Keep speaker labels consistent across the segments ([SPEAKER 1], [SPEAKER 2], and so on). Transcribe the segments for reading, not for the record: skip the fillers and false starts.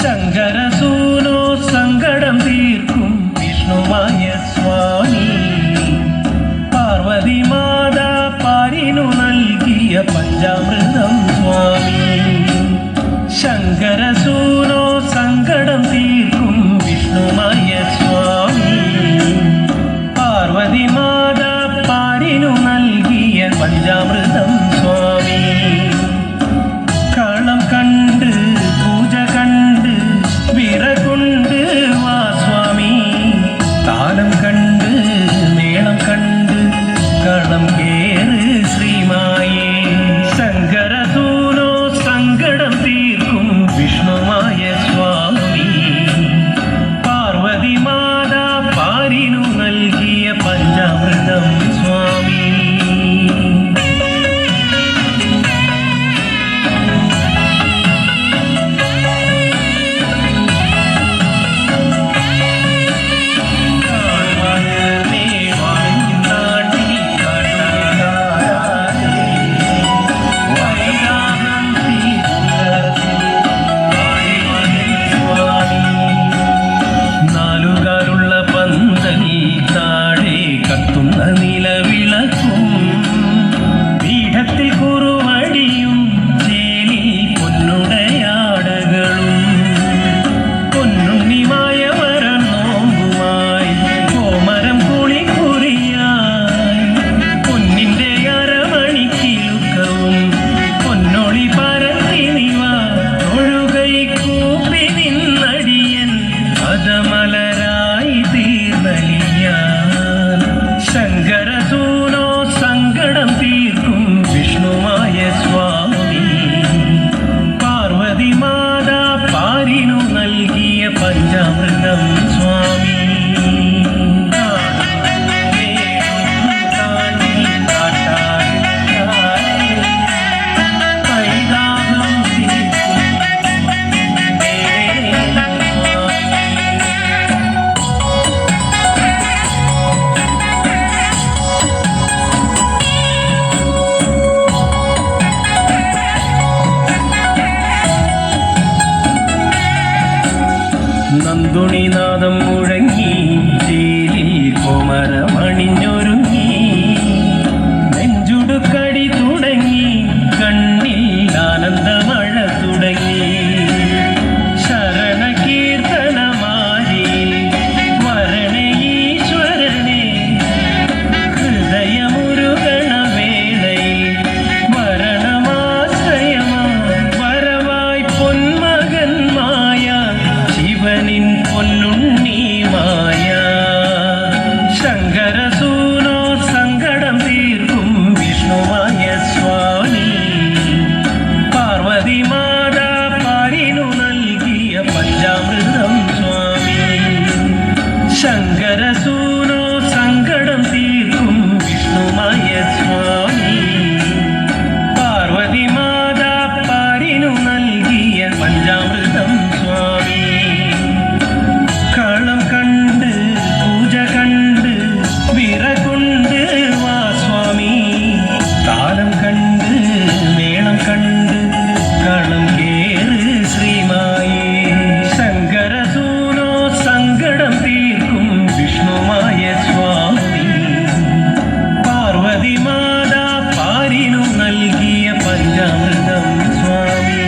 [SPEAKER 1] ശങ്കരസൂനോ സങ്കടം തീർക്കും വിഷ്ണുമായ സ്വാമി പാർവതി മാതാ പാരിനു നൽകിയ പഞ്ചാമൃതം സ്വാമി ശങ്കരസൂനോ സങ്കടം തീർക്കും വിഷ്ണുമായ സ്വാമി പാർവതി മാതാ പാരിനു നൽകിയ പഞ്ചാമൃതം സ്വാമി കളം കണ്ട് പൂജ കണ്ട് വിറകൊണ്ട് വാ സ്വാമി താലം കണ്ട് മേളം കണ്ട് കളം കേറ് ശ്രീമായേ ശങ്കരസൂനോ സങ്കടം തീർക്കും വിഷ്ണുമായ സ്വാമി പാർവതി മാതാ പാരിനു നൽകിയ പഞ്ചാമൃതം സ്വാമി ശങ്കരസൂനോ സങ്കടം തീർക്കും വിഷ്ണുമായ സ്വാമി പാർവതി മാതാ പാരിനു നൽകിയ പഞ്ചാമൃതം സ്വാമി നന്ദുണിനാദം മുഴങ്ങി ചേലിൽ കോമരമണിഞ്ഞൊരുങ്ങി നെഞ്ചുടുക്കടി തുടങ്ങി കണ്ണിൽ ആനന്ദമഴ തുടങ്ങി ശരണ കീർത്തനമായി വരണേ ഈശ്വരനെ ഹൃദയമുരുകണ വേളയിൽ വരണമാശ്രയമാ വരവായി പൊന്മകന്മായ ശിവനിൻ പൊന്നുണ്ണി മായ ശങ്കരസൂനോ സങ്കടം തീർക്കും വിഷ്ണുമായ സ്വാമി പാർവതി മാതാ പാരിനു നൽകിയ പഞ്ചാമൃതം സ്വാമി ശങ്കരസൂനോ സങ്കടം തീർക്കും വിഷ്ണുമായ സ്വാമി പാർവതി മാതാ പാരിനു നൽകിയ പഞ്ചാമൃതം സ്വാമി കളം കണ്ട് പൂജ കണ്ട് വിറകൊണ്ട് വാ സ്വാമി താലം കണ്ട് മേളം കണ്ട് കളം കേറ് ശ്രീമായേ ശങ്കരസൂനോ സങ്കടം തീർക്കും വിഷ്ണുമായ സ്വാമി പാർവതി മാതാ പാരിനു നൽകിയ പഞ്ചാമൃതം സ്വാമി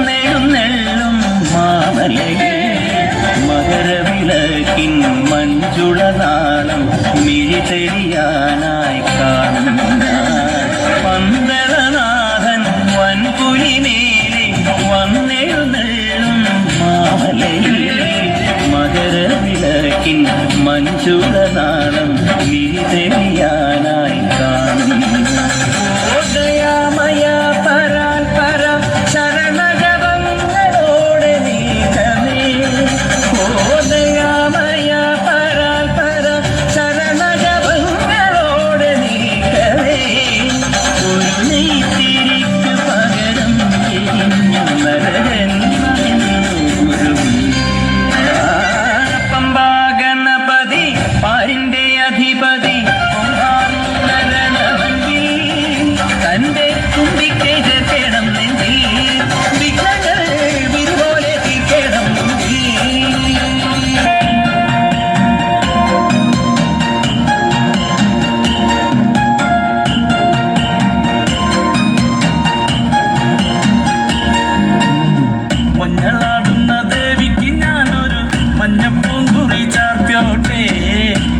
[SPEAKER 1] വന്നെഴുന്നെള്ളും മാമലയിൽ മകരവിളക്കിൻ മഞ്ജുളനാളം മിഴിതെളിയാനായി കാണുന്ന പന്തളനാഥൻ വൻപുലിമേലെ വന്നെഴുന്നെള്ളും മാമലയിൽ മകരവിളക്കിൻ മഞ്ജുളനാളം മിഴിതെളിയാനായി കാണുന്ന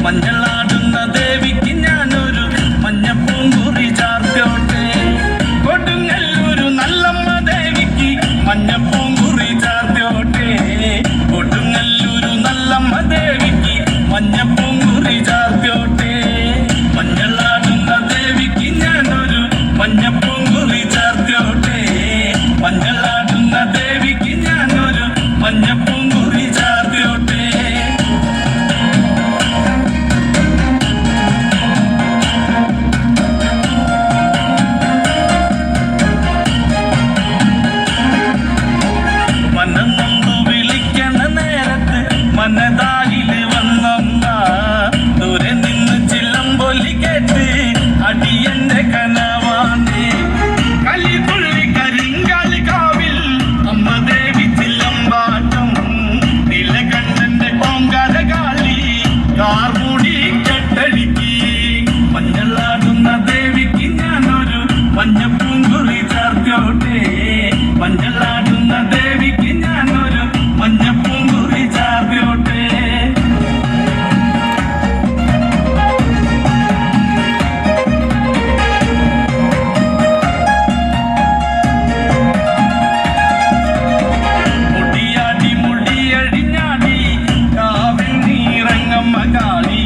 [SPEAKER 1] മഞ്ഞളാടുന്ന ദേവിക്ക് ഞാനൊരു മഞ്ഞപ്പൂങ്കുറി ചാർത്തോട്ടെ കൊടുങ്ങല്ലൂരു നല്ലമ്മ ദേവിക്ക് മഞ്ഞപ്പൂങ്കുറി ചാർത്തോട്ടെ കൊടുങ്ങല്ലൂരു നല്ലമ്മ ദേവിക്ക് മഞ്ഞപ്പൂങ്കുറി ചാർത്തോട്ടെ മഞ്ഞളാടുന്ന ദേവിക്ക് ഞാനൊരു മഞ്ഞപ്പൂങ്കുറി ചാർത്തോട്ടെ മഞ്ഞളാടുന്ന ദേവിക്ക് ഞാനൊരു മഞ്ഞപ്പൂങ്കുറി ചാർത്തോട്ടെ മനതായില് വന്നമ്മ ദൂരെ നിന്ന് ചില്ലമ്പൊലി കേട്ട് അടിയന്റെ കനവാണ് കലിതുള്ളി കരിങ്കാലി കാവിൽ അമ്മ ദേവി ചില്ലമ്പാട്ടം നിലകണ്ഠന്റെ ഓങ്കാര കാളി കാർമുടി കെട്ടടിക്ക് മഞ്ഞളാടുന്ന ദേവിക്ക് ഞാനൊരു മഞ്ഞപ്പൂങ്കുറി ചാർത്തോട്ടെ മഞ്ഞളാടുന്ന ദേവിക്ക് ഞാനൊരു മഞ്ഞപ്പൂങ്കുറി ചാർത്തോട്ടെ മുടിയാടി മുടിയഴിഞ്ഞാടി കാവിൽ നീറങ്ങമ്മ കാളി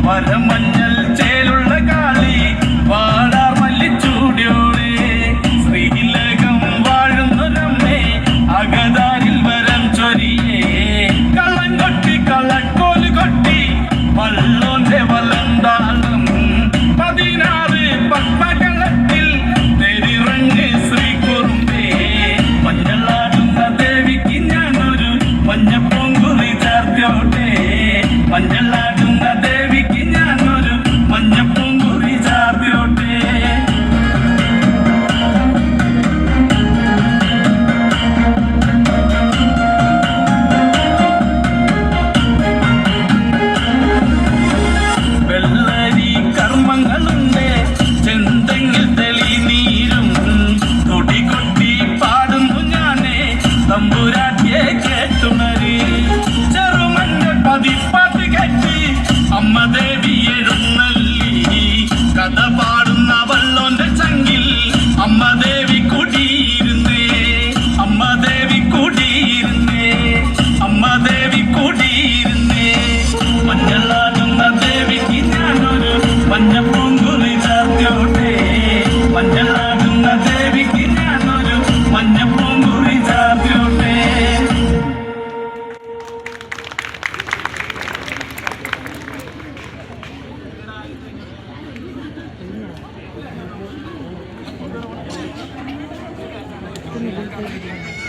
[SPEAKER 1] വരമഞ്ഞൾ ചേലുള്ള കാളി വാടാർ മല്ലിച്ചൂടിയോളെ ശ്രീലകം വാഴുന്നൊരമ്മേ അകതാരിൽ വരം ചൊരിയേ കള്ളം കൊട്ടി കള്ളക്കോല് കൊട്ടി വള്ളോന്റെ വലന്താളം 16 പത്മകളത്തിൽ തെരിറങ്ങ് ശ്രീകുറുമ്പേ മഞ്ഞളാടുന്ന ദേവിക്ക് ഞാനൊരു മഞ്ഞപ്പൂങ്കുറി ചാർത്തോട്ടെ മഞ്ഞളാടുന്ന ദേവിക്ക് ഞാനൊരു മഞ്ഞപ്പൂങ്കുറി ചാർത്തോട്ടെ വെള്ളരി കർമ്മങ്ങളുണ്ട് ചെന്തെങ്ങിൽ തെളിനീരും തുടികൊട്ടി പാടുന്നു ഞാനേ തമ്പുരാട്ടിയെ കേട്ടുണര് ചെറുമന്റെ പതിപ്പാട്ട് കെട്ടി അമ്മ ദേവി എഴുന്നള്ളി കഥ പാടുന്ന വള്ളോന്റെ ചങ്കിൽ അമ്മ ദേവി കുടിയിരുന്നേ അമ്മ ദേവി കുടിയിരുന്നേ അമ്മ ദേവി കുടിയിരുന്നേ മഞ്ഞളാടുന്ന ദേവിക്ക് ഞാനൊരു മഞ്ഞപ്പൂങ്കുറി ചാർത്തോട്ടെ മഞ്ഞളാടുന്ന ദേവിക്ക് ഞാനൊരു മഞ്ഞപ്പൂങ്കുറി ചാർത്തോട്ടെ
[SPEAKER 2] Thank you.